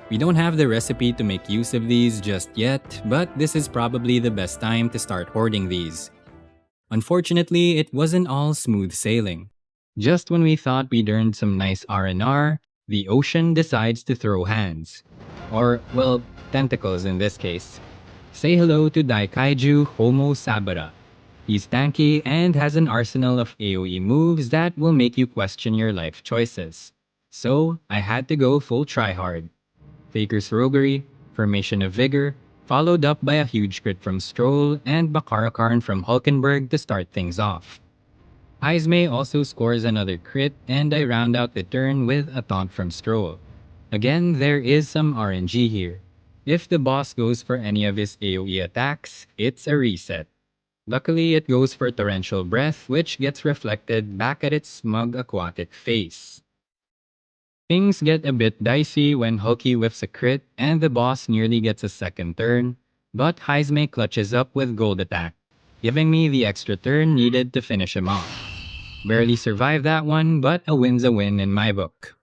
We don't have the recipe to make use of these just yet, but this is probably the best time to start hoarding these. Unfortunately, it wasn't all smooth sailing. Just when we thought we'd earned some nice R&R, the ocean decides to throw hands. Or, well, tentacles in this case. Say hello to Daikaiju Homo Sabara. He's tanky and has an arsenal of AoE moves that will make you question your life choices. So, I had to go full tryhard. Faker's Roguery, Formation of Vigor, followed up by a huge crit from Stroll and Bakarakarn from Hulkenberg to start things off. Heismay also scores another crit and I round out the turn with a taunt from Stroll. Again, there is some RNG here. If the boss goes for any of his AoE attacks, it's a reset. Luckily, it goes for Torrential Breath, which gets reflected back at its smug aquatic face. Things get a bit dicey when Hulky whiffs a crit and the boss nearly gets a second turn, but Heismay clutches up with Gold Attack, giving me the extra turn needed to finish him off. Barely survived that one, but a win's a win in my book.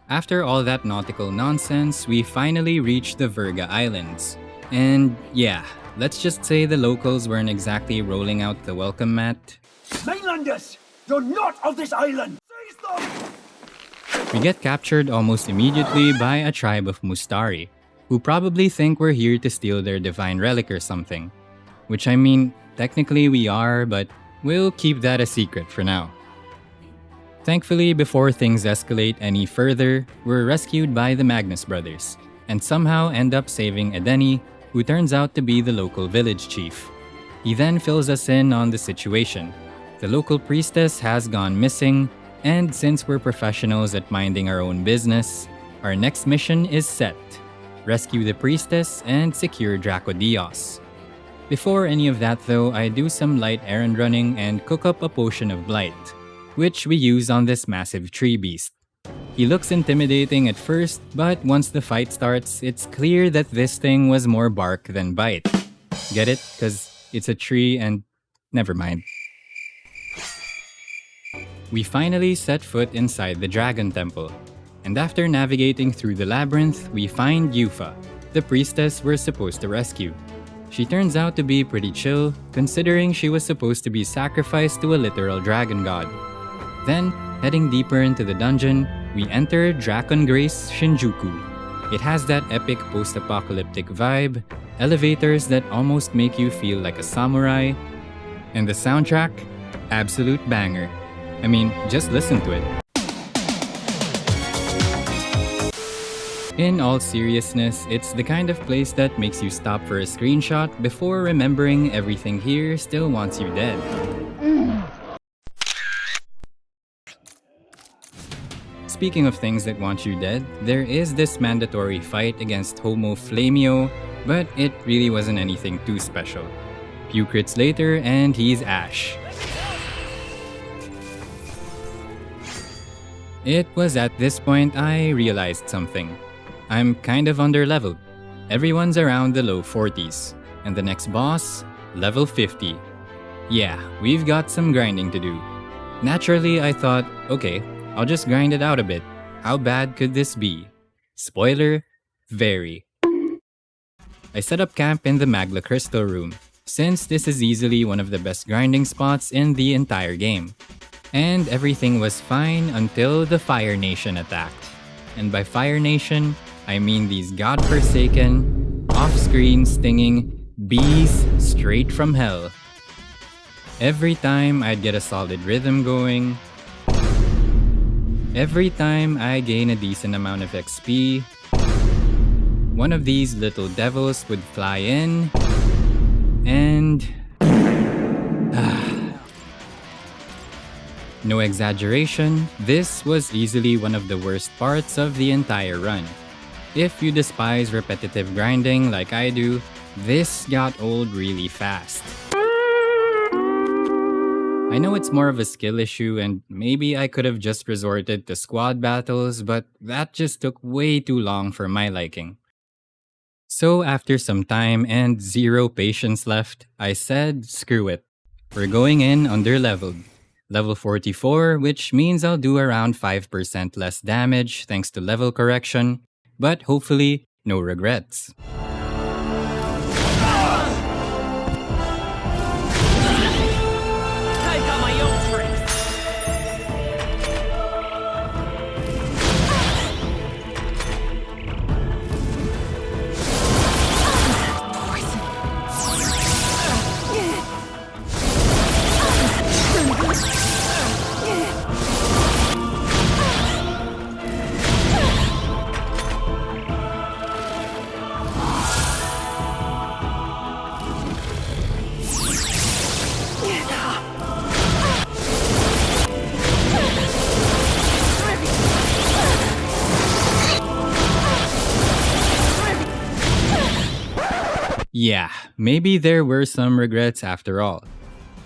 After all that nautical nonsense, we finally reached the Virga Islands. And yeah, let's just say the locals weren't exactly rolling out the welcome mat. Mainlanders! You're not of this island! Seize them! We get captured almost immediately by a tribe of Mustari, who probably think we're here to steal their divine relic or something. Which I mean, technically we are, but we'll keep that a secret for now. Thankfully, before things escalate any further, we're rescued by the Magnus brothers, and somehow end up saving Edeni, who turns out to be the local village chief. He then fills us in on the situation. The local priestess has gone missing, and since we're professionals at minding our own business, our next mission is set. Rescue the priestess and secure Dracodios. Before any of that though, I do some light errand running and cook up a potion of blight, which we use on this massive tree beast. He looks intimidating at first, but once the fight starts, it's clear that this thing was more bark than bite. Get it? 'Cause it's a tree and never mind. We finally set foot inside the Dragon Temple, and after navigating through the labyrinth, we find Yufa, the priestess we're supposed to rescue. She turns out to be pretty chill, considering she was supposed to be sacrificed to a literal dragon god. Then, heading deeper into the dungeon, we enter Drakon Grace Shinjuku. It has that epic post-apocalyptic vibe, elevators that almost make you feel like a samurai, and the soundtrack, absolute banger. I mean, just listen to it. In all seriousness, it's the kind of place that makes you stop for a screenshot before remembering everything here still wants you dead. Speaking of things that want you dead, there is this mandatory fight against Homo Flamio, but it really wasn't anything too special. Few crits later and he's Ash. It was at this point I realized something. I'm kind of underleveled. Everyone's around the low 40s, and the next boss, level 50. Yeah, we've got some grinding to do. Naturally, I thought, okay, I'll just grind it out a bit. How bad could this be? Spoiler, very. I set up camp in the Magla Crystal room, since this is easily one of the best grinding spots in the entire game. And everything was fine until the Fire Nation attacked. And by Fire Nation, I mean these godforsaken, off-screen stinging bees straight from hell. Every time I'd get a solid rhythm going, every time I gain a decent amount of XP, one of these little devils would fly in, and... No exaggeration, this was easily one of the worst parts of the entire run. If you despise repetitive grinding like I do, this got old really fast. I know it's more of a skill issue and maybe I could have just resorted to squad battles, but that just took way too long for my liking. So after some time and zero patience left, I said screw it. We're going in underleveled. Level 44, which means I'll do around 5% less damage thanks to level correction, but hopefully no regrets. Yeah, maybe there were some regrets after all.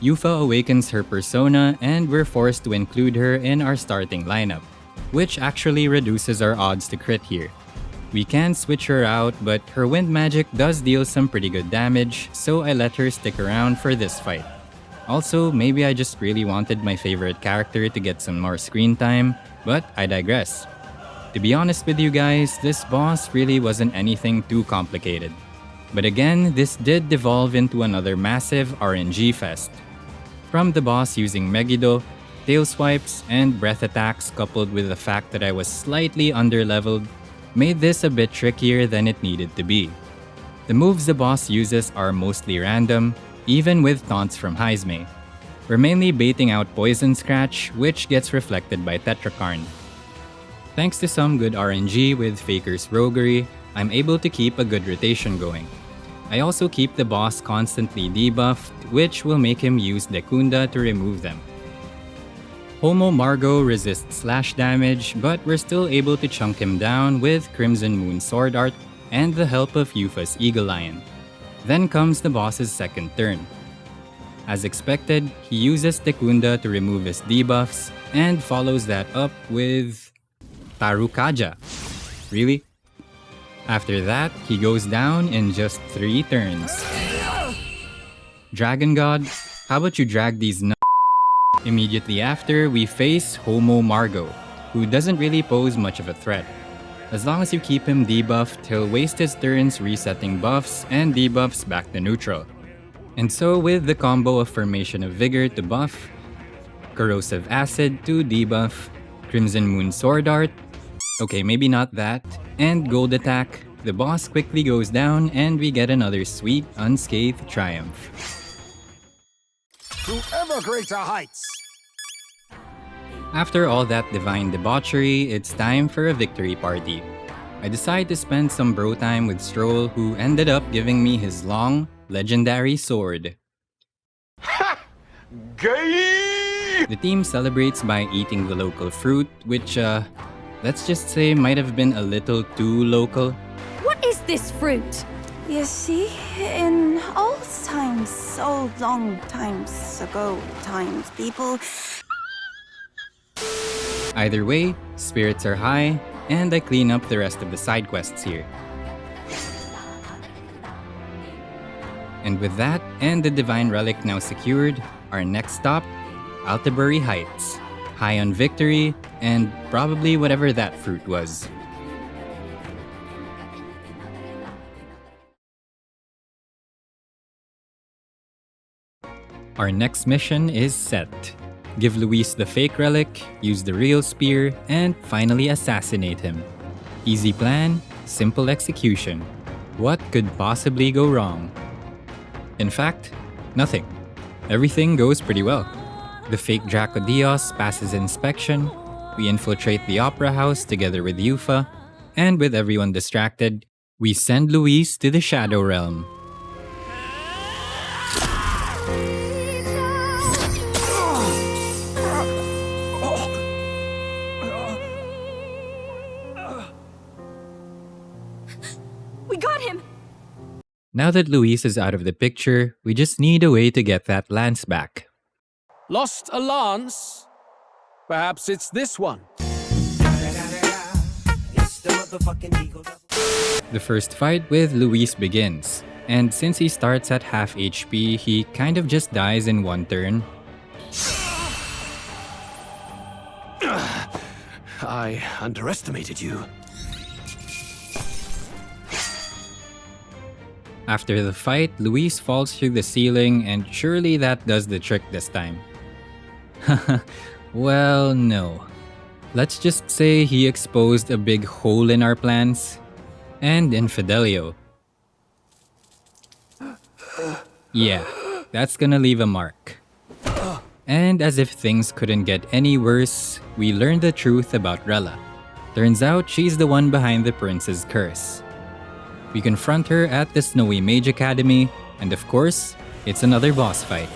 Yufa awakens her persona and we're forced to include her in our starting lineup, which actually reduces our odds to crit here. We can switch her out, but her wind magic does deal some pretty good damage, so I let her stick around for this fight. Also, maybe I just really wanted my favorite character to get some more screen time, but I digress. To be honest with you guys, this boss really wasn't anything too complicated. But again, this did devolve into another massive RNG fest. From the boss using Megiddo, tail swipes, and breath attacks coupled with the fact that I was slightly underleveled made this a bit trickier than it needed to be. The moves the boss uses are mostly random, even with taunts from Heisme. We're mainly baiting out Poison Scratch, which gets reflected by Tetrakarn. Thanks to some good RNG with Faker's Roguery, I'm able to keep a good rotation going. I also keep the boss constantly debuffed, which will make him use Dekunda to remove them. Homo Margo resists slash damage, but we're still able to chunk him down with Crimson Moon Sword Art and the help of Yufa's Eagle Lion. Then comes the boss's second turn. As expected, he uses Dekunda to remove his debuffs and follows that up with Tarukaja. Really? After that, he goes down in just 3 turns. Dragon God, how about you drag these nuts? Immediately after, we face Homo Margo, who doesn't really pose much of a threat. As long as you keep him debuffed, he'll waste his turns resetting buffs and debuffs back to neutral. And so with the combo of Formation of Vigor to buff, Corrosive Acid to debuff, Crimson Moon Sword Art, okay, maybe not that, and Gold Attack, the boss quickly goes down and we get another sweet, unscathed triumph. To ever greater heights! After all that divine debauchery, it's time for a victory party. I decide to spend some bro time with Stroll, who ended up giving me his long, legendary sword. Ha! Gay! The team celebrates by eating the local fruit, which, let's just say might have been a little too local. What is this fruit? You see, in old times, old long times ago times, people... Either way, spirits are high, and I clean up the rest of the side quests here. And with that, and the Divine Relic now secured, our next stop, Altabury Heights. High on victory, and probably whatever that fruit was. Our next mission is set. Give Luis the fake relic, use the real spear, and finally assassinate him. Easy plan, simple execution. What could possibly go wrong? In fact, nothing. Everything goes pretty well. The fake Draco Dios passes inspection, we infiltrate the Opera House together with Yufa, and with everyone distracted, we send Luis to the Shadow Realm. We got him! Now that Luis is out of the picture, we just need a way to get that lance back. Lost a lance? Perhaps it's this one. The first fight with Luis begins, and since he starts at half HP, he kind of just dies in one turn. I underestimated you. After the fight, Luis falls through the ceiling, and surely that does the trick this time. Well, no. Let's just say he exposed a big hole in our plans. And in Fidelio. Yeah, that's gonna leave a mark. And as if things couldn't get any worse, we learn the truth about Rella. Turns out she's the one behind the prince's curse. We confront her at the Snowy Mage Academy, and of course, it's another boss fight.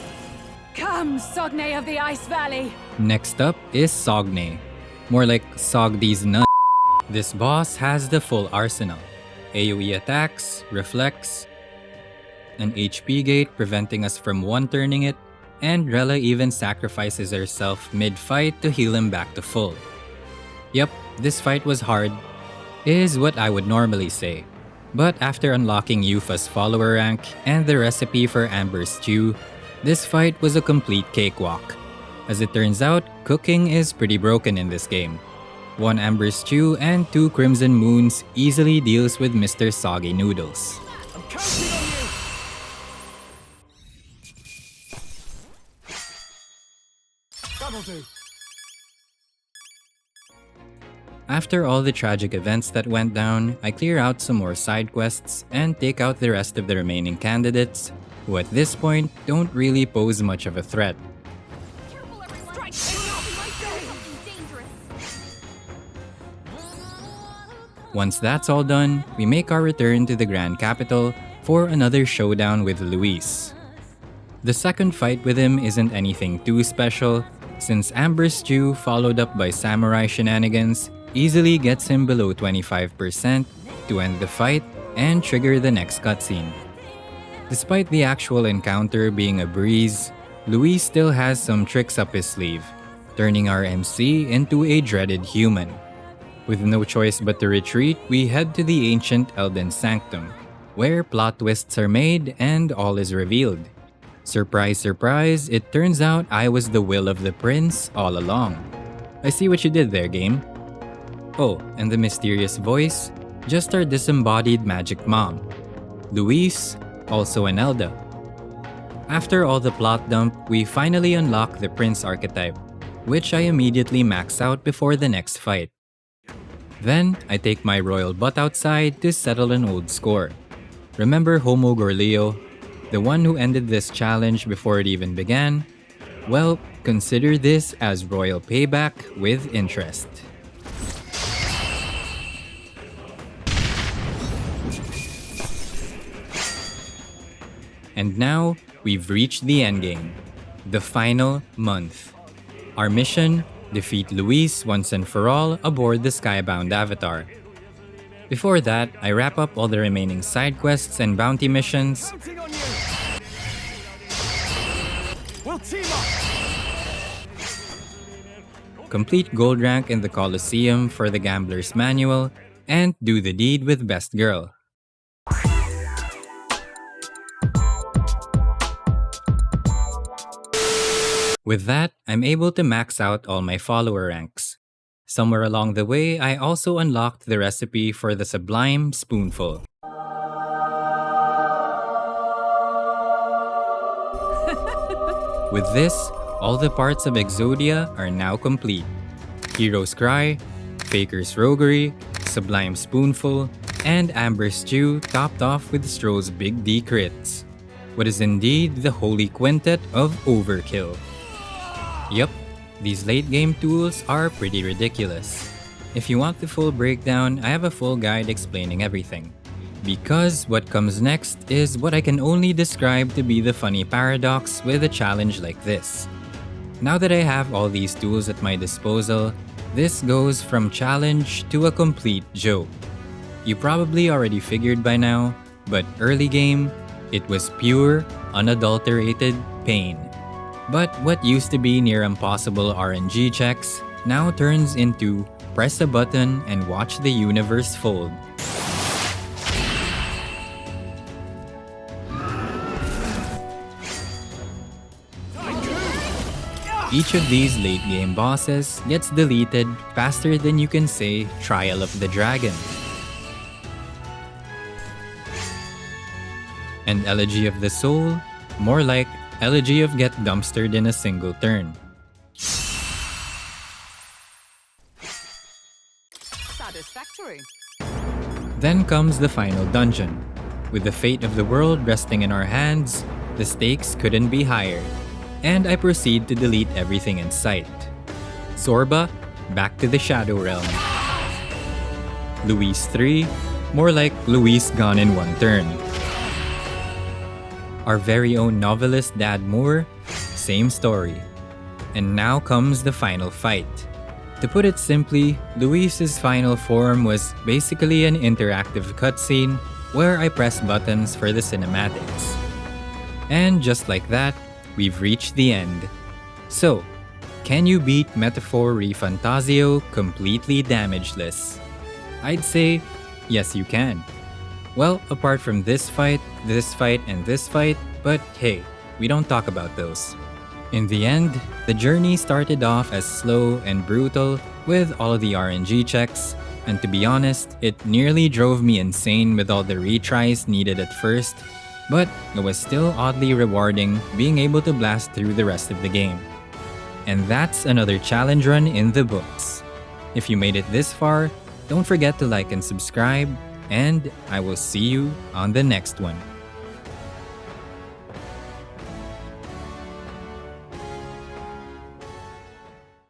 Come, Sogne of the Ice Valley! Next up is Sogne. More like Sog these nuts. This boss has the full arsenal. AoE attacks, reflects, an HP gate preventing us from one-turning it, and Rella even sacrifices herself mid-fight to heal him back to full. Yep, this fight was hard, is what I would normally say. But after unlocking Yufa's follower rank and the recipe for Amber Stew, this fight was a complete cakewalk. As it turns out, cooking is pretty broken in this game. 1 Amber Stew and 2 Crimson Moons easily deals with Mr. Soggy Noodles. I'm counting on you! That'll do. After all the tragic events that went down, I clear out some more side quests and take out the rest of the remaining candidates, who at this point don't really pose much of a threat. Once that's all done, we make our return to the Grand Capital for another showdown with Luis. The second fight with him isn't anything too special, since Amber Stew followed up by Samurai Shenanigans easily gets him below 25% to end the fight and trigger the next cutscene. Despite the actual encounter being a breeze, Luis still has some tricks up his sleeve, turning our MC into a dreaded human. With no choice but to retreat, we head to the ancient Elden Sanctum, where plot twists are made and all is revealed. Surprise, surprise, it turns out I was the will of the prince all along. I see what you did there, game. Oh, and the mysterious voice? Just our disembodied magic mom. Luis, also an Elda. After all the plot dump, we finally unlock the prince archetype, which I immediately max out before the next fight. Then, I take my royal butt outside to settle an old score. Remember Homo Gorleo, the one who ended this challenge before it even began? Well, consider this as royal payback with interest. And now, we've reached the endgame, the final month. Our mission: defeat Luis once and for all aboard the Skybound Avatar. Before that, I wrap up all the remaining side quests and bounty missions. Counting on you! We'll team up! Complete gold rank in the Colosseum for the Gambler's Manual, and do the deed with Best Girl. With that, I'm able to max out all my follower ranks. Somewhere along the way, I also unlocked the recipe for the Sublime Spoonful. With this, all the parts of Exodia are now complete. Hero's Cry, Faker's Roguery, Sublime Spoonful, and Amber Stew topped off with Stroh's Big D crits. What is indeed the holy quintet of overkill. Yup, these late game tools are pretty ridiculous. If you want the full breakdown, I have a full guide explaining everything. Because what comes next is what I can only describe to be the funny paradox with a challenge like this. Now that I have all these tools at my disposal, this goes from challenge to a complete joke. You probably already figured by now, but early game, it was pure, unadulterated pain. But what used to be near impossible RNG checks now turns into press a button and watch the universe fold. Each of these late game bosses gets deleted faster than you can say Trial of the Dragon. And Elegy of the Soul, more like Elegy of Get Dumpstered in a single turn. Satisfactory. Then comes the final dungeon. With the fate of the world resting in our hands, the stakes couldn't be higher. And I proceed to delete everything in sight. Zorba, back to the Shadow Realm. Luis 3, more like Luis gone in one turn. Our very own novelist Dad Moore, same story. And now comes the final fight. To put it simply, Luis's final form was basically an interactive cutscene where I press buttons for the cinematics. And just like that, we've reached the end. So, can you beat Metaphor ReFantazio completely damageless? I'd say, yes you can. Well, apart from this fight, and this fight, but hey, we don't talk about those. In the end, the journey started off as slow and brutal with all the RNG checks, and to be honest, it nearly drove me insane with all the retries needed at first, but it was still oddly rewarding being able to blast through the rest of the game. And that's another challenge run in the books. If you made it this far, don't forget to like and subscribe, and I will see you on the next one.